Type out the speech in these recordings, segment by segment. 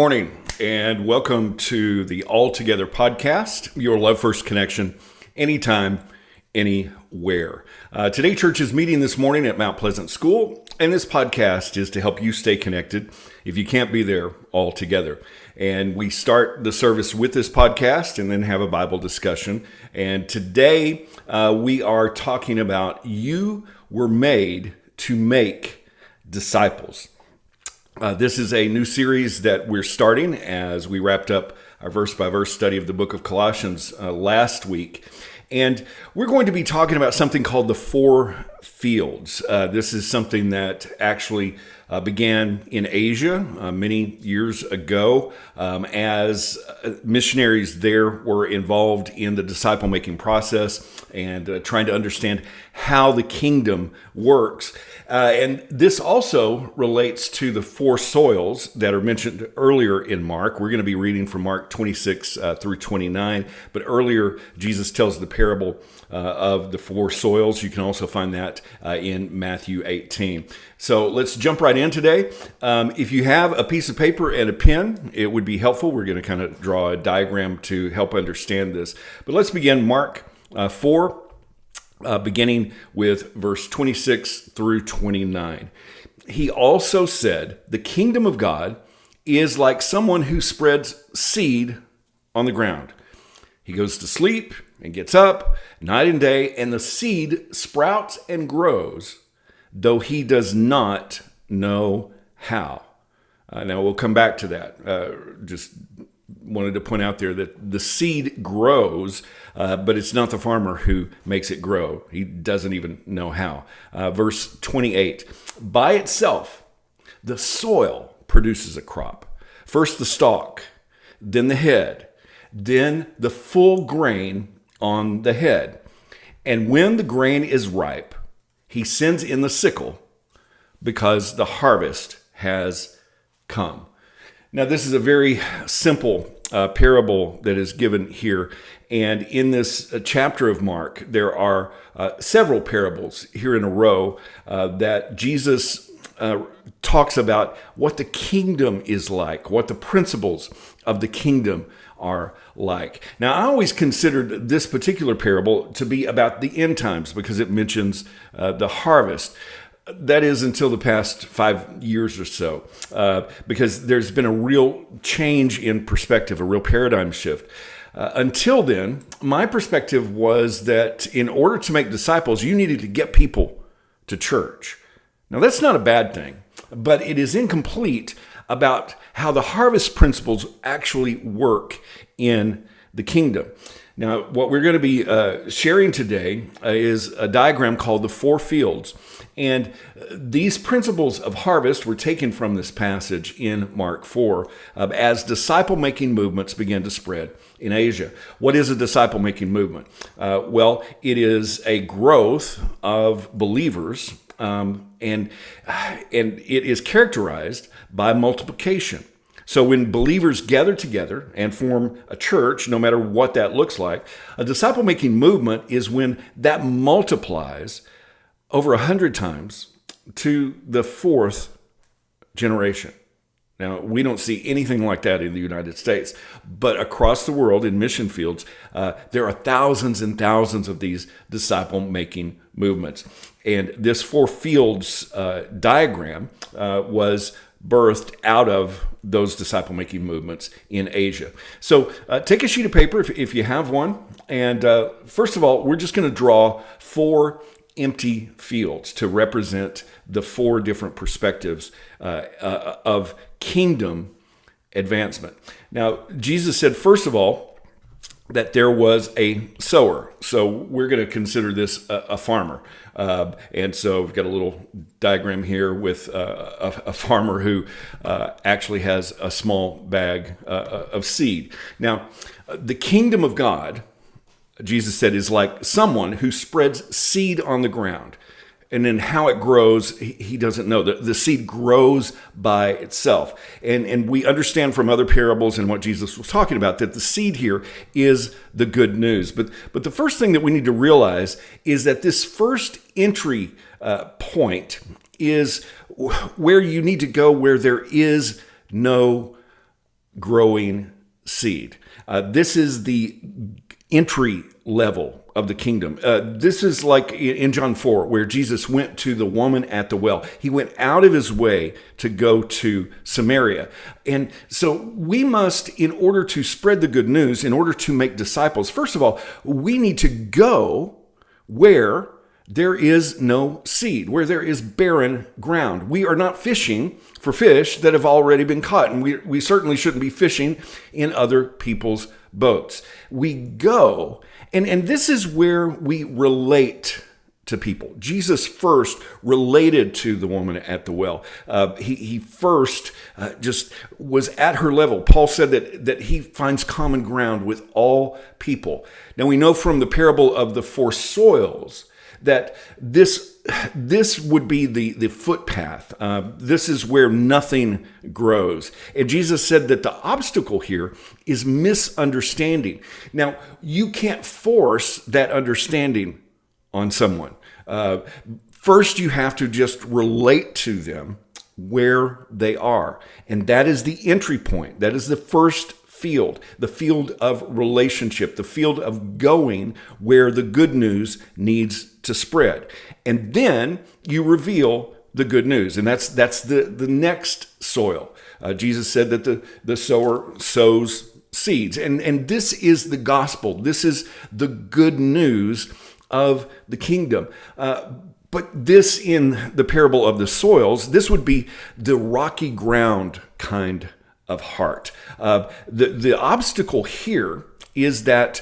morning, and welcome to the All Together podcast, your Love First connection, anytime, anywhere. Today.Church is meeting this morning at Mount Pleasant School, and this podcast is to help you stay connected if you can't be there all together. And we start the service with this podcast and then have a Bible discussion. And today we are talking about you were made to make disciples. This is a new series that we're starting as we wrapped up our verse-by-verse study of the book of Colossians last week. And we're going to be talking about something called the four fields. This is something that actually began in Asia many years ago as missionaries there were involved in the disciple-making process and trying to understand how the kingdom works. And this also relates to the four soils that are mentioned earlier in Mark. We're going to be reading from Mark 26 through 29. But earlier, Jesus tells the parable of the four soils. You can also find that in Matthew 18. So let's jump right in today. If you have a piece of paper and a pen, it would be helpful. We're going to kind of draw a diagram to help understand this. But let's begin Mark 4. Beginning with verse 26 through 29. He also said, "The kingdom of God is like someone who spreads seed on the ground. He goes to sleep and gets up night and day, and the seed sprouts and grows, though he does not know how." Now we'll come back to that. Just wanted to point out there that the seed grows, but it's not the farmer who makes it grow. He doesn't even know how. Verse 28, "By itself, the soil produces a crop. First the stalk, then the head, then the full grain on the head. And when the grain is ripe, he sends in the sickle because the harvest has come." Now, this is a very simple parable that is given here. And in this chapter of Mark, there are several parables here in a row that Jesus talks about what the kingdom is like, what the principles of the kingdom are like. Now, I always considered this particular parable to be about the end times because it mentions the harvest. That is until the past 5 years or so, because there's been a real change in perspective, a real paradigm shift. Until then, my perspective was that in order to make disciples, you needed to get people to church. Now, that's not a bad thing, but it is incomplete about how the harvest principles actually work in the kingdom. Now, what we're going to be sharing today is a diagram called the four fields. And these principles of harvest were taken from this passage in Mark 4 as disciple-making movements began to spread in Asia. What is a disciple-making movement? Well, it is a growth of believers, and it is characterized by multiplication. So when believers gather together and form a church, no matter what that looks like, a disciple-making movement is when that multiplies over 100 times to the fourth generation. Now, we don't see anything like that in the United States, but across the world in mission fields, there are thousands and thousands of these disciple-making movements. And this four fields diagram was birthed out of those disciple-making movements in Asia. So take a sheet of paper if you have one. And first of all, we're just going to draw four empty fields to represent the four different perspectives of kingdom advancement. Now, Jesus said, first of all, that there was a sower. So we're going to consider this a farmer. And so we've got a little diagram here with a farmer who actually has a small bag of seed. Now, the kingdom of God, Jesus said, is like someone who spreads seed on the ground. And then how it grows, he doesn't know. The seed grows by itself. And we understand from other parables and what Jesus was talking about that the seed here is the good news. But the first thing that we need to realize is that this first entry point is where you need to go where there is no growing seed. This is the entry level of the kingdom. This is like in John 4, where Jesus went to the woman at the well. He went out of his way to go to Samaria. And so we must, in order to spread the good news, in order to make disciples, first of all, we need to go where there is no seed, where there is barren ground. We are not fishing for fish that have already been caught, and we certainly shouldn't be fishing in other people's boats. We go, and this is where we relate to people. Jesus first related to the woman at the well. He first just was at her level. Paul said that he finds common ground with all people. Now we know from the parable of the four soils that this would be the footpath. This is where nothing grows. And Jesus said that the obstacle here is misunderstanding. Now, you can't force that understanding on someone. First, you have to just relate to them where they are. And that is the entry point. That is the first field, the field of relationship, the field of going where the good news needs to spread. And then you reveal the good news. And that's the next soil. Jesus said that the sower sows seeds. And this is the gospel. This is the good news of the kingdom. But this, in the parable of the soils, this would be the rocky ground kind of heart. The obstacle here is that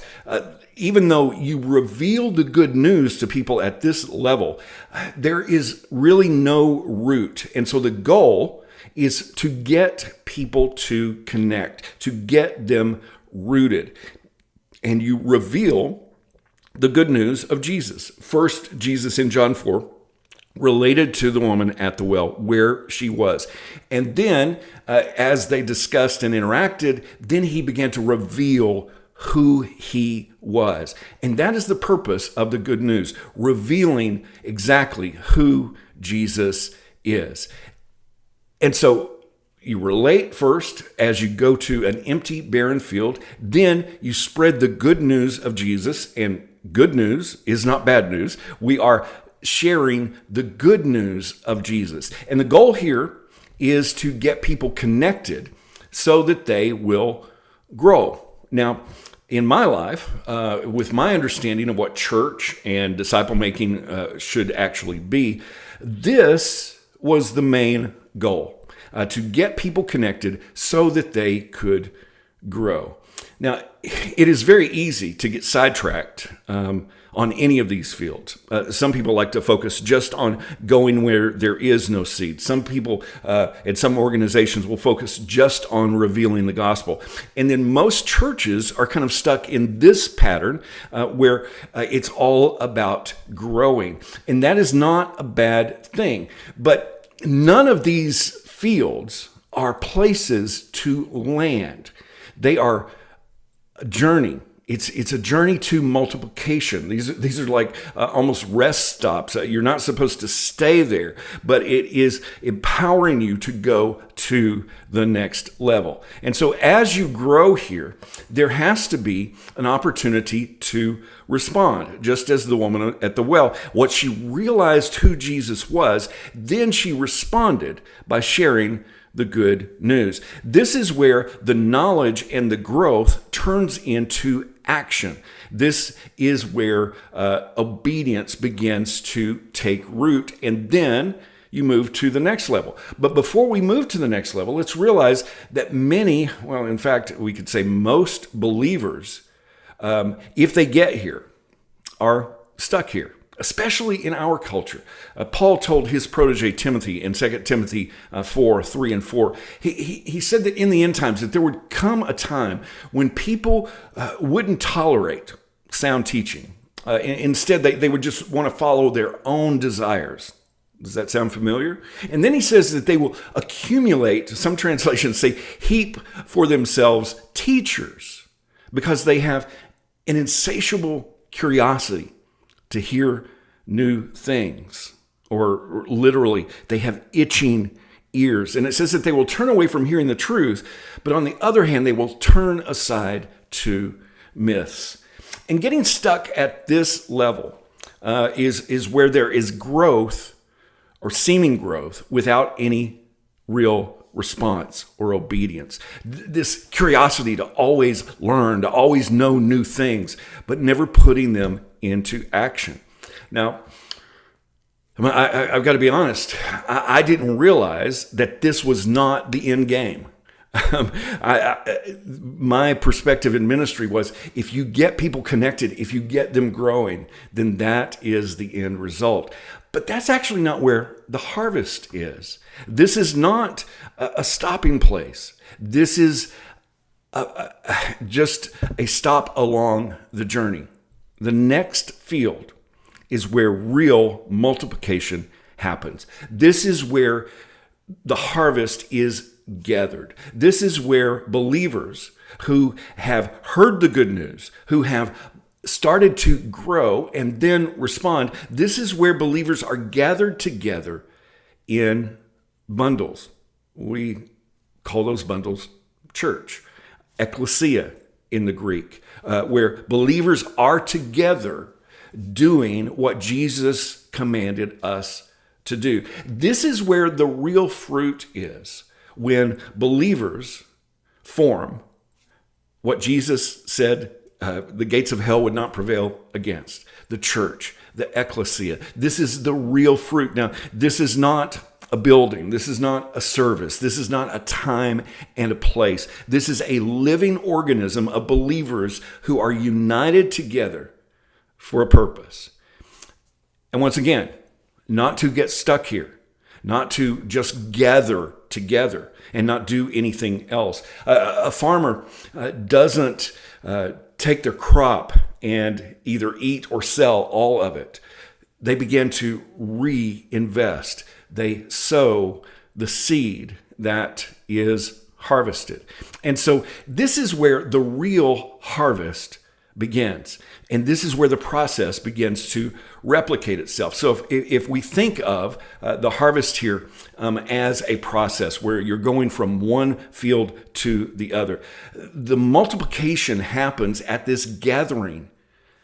even though you reveal the good news to people at this level, there is really no root. And so the goal is to get people to connect, to get them rooted. And you reveal the good news of Jesus. First, Jesus in John 4 related to the woman at the well where she was. And then as they discussed and interacted, then he began to reveal who he was. And that is the purpose of the good news, revealing exactly who Jesus is. And so you relate first as you go to an empty, barren field. Then you spread the good news of Jesus. And good news is not bad news. We are sharing the good news of Jesus. And the goal here is to get people connected so that they will grow. Now, in my life, with my understanding of what church and disciple making should actually be, this was the main goal, to get people connected so that they could grow. Now, it is very easy to get sidetracked on any of these fields. Some people like to focus just on going where there is no seed. Some people and some organizations will focus just on revealing the gospel. And then most churches are kind of stuck in this pattern where it's all about growing. And that is not a bad thing. But none of these fields are places to land. They are a journey. It's a journey to multiplication. These are like almost rest stops. You're not supposed to stay there, but it is empowering you to go to the next level. And so as you grow here, there has to be an opportunity to respond. Just as the woman at the well, once she realized who Jesus was, then she responded by sharing the good news. This is where the knowledge and the growth turns into action. This is where obedience begins to take root, and then you move to the next level. But before we move to the next level, let's realize that many, well, in fact, we could say most believers, if they get here, are stuck here, especially in our culture. Paul told his protege Timothy in 2 Timothy 4:3 and 4, he said that in the end times that there would come a time when people wouldn't tolerate sound teaching. Instead, they would just want to follow their own desires. Does that sound familiar? And then he says that they will accumulate, some translations say, heap for themselves teachers, because they have an insatiable curiosity to hear new things. Or literally, they have itching ears. And it says that they will turn away from hearing the truth, but on the other hand, they will turn aside to myths. And getting stuck at this level is where there is growth or seeming growth without any real response or obedience. This curiosity to always learn, to always know new things, but never putting them into action. Now, I've got to be honest, I didn't realize that this was not the end game. My perspective in ministry was, if you get people connected, if you get them growing, then that is the end result. But that's actually not where the harvest is. This is not a stopping place. This is just a stop along the journey. The next field is where real multiplication happens. This is where the harvest is gathered. This is where believers who have heard the good news, who have started to grow and then respond, this is where believers are gathered together in bundles. We call those bundles church, ecclesia in the Greek, where believers are together doing what Jesus commanded us to do. This is where the real fruit is, when believers form what Jesus said the gates of hell would not prevail against. The church, the ecclesia. This is the real fruit. Now, this is not a building. This is not a service. This is not a time and a place. This is a living organism of believers who are united together for a purpose. And once again, not to get stuck here, not to just gather together and not do anything else. A farmer doesn't take their crop and either eat or sell all of it. They begin to reinvest. They sow the seed that is harvested. And so this is where the real harvest begins. And this is where the process begins to replicate itself. So if we think of the harvest here as a process where you're going from one field to the other, the multiplication happens at this gathering,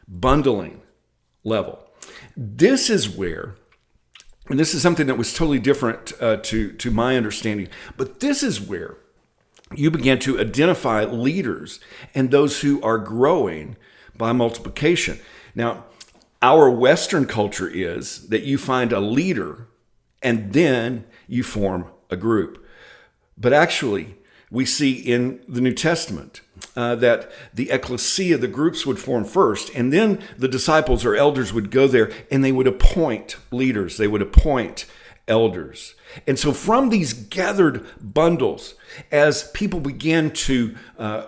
bundling level. This is where, and this is something that was totally different to my understanding, but this is where you begin to identify leaders and those who are growing by multiplication. Now, our Western culture is that you find a leader and then you form a group. But actually, we see in the New Testament that the ecclesia, the groups would form first, and then the disciples or elders would go there and they would appoint leaders. They would appoint elders. And so from these gathered bundles, as people begin to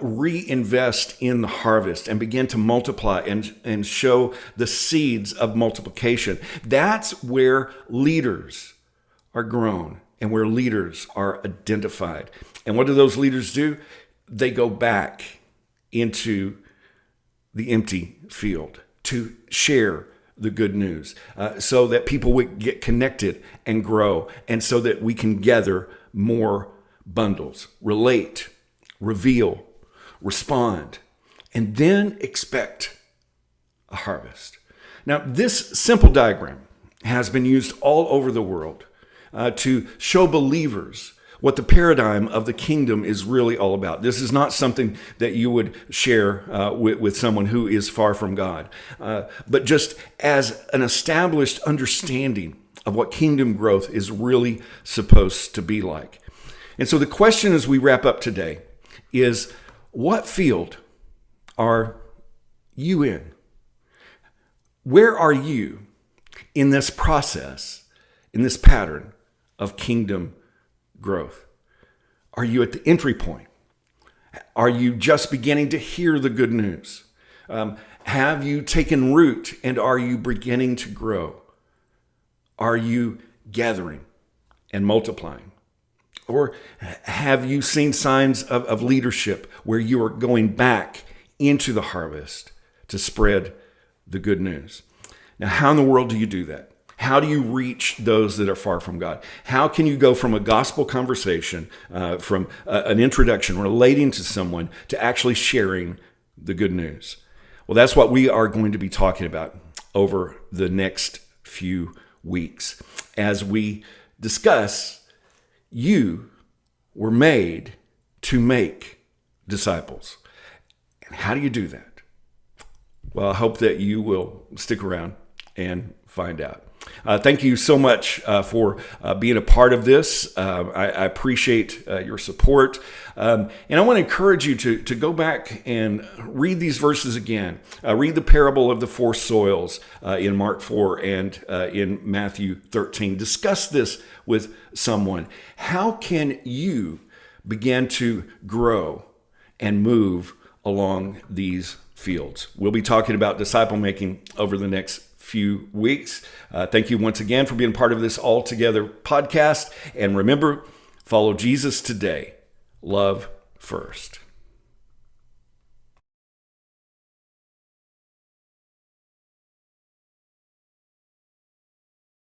reinvest in the harvest and begin to multiply and show the seeds of multiplication, that's where leaders are grown and where leaders are identified. And what do those leaders do? They go back into the empty field to share the good news, so that people would get connected and grow, and so that we can gather more bundles, relate, reveal, respond, and then expect a harvest. Now, this simple diagram has been used all over the world to show believers what the paradigm of the kingdom is really all about. This is not something that you would share with someone who is far from God, but just as an established understanding of what kingdom growth is really supposed to be like. And so the question as we wrap up today is, what field are you in? Where are you in this process, in this pattern of kingdom growth? Are you at the entry point? Are you just beginning to hear the good news? Have you taken root and are you beginning to grow? Are you gathering and multiplying? Or have you seen signs of leadership where you are going back into the harvest to spread the good news? Now, how in the world do you do that? How do you reach those that are far from God? How can you go from a gospel conversation, from an introduction, relating to someone, to actually sharing the good news? Well, that's what we are going to be talking about over the next few weeks as we discuss you were made to make disciples. And how do you do that? Well, I hope that you will stick around and find out. Thank you so much for being a part of this. I appreciate your support. And I want to encourage you to go back and read these verses again. Read the parable of the four soils in Mark 4 and in Matthew 13. Discuss this with someone. How can you begin to grow and move along these fields? We'll be talking about disciple making over the next few weeks. Thank you once again for being part of this All Together podcast. And remember, follow Jesus today. Love first.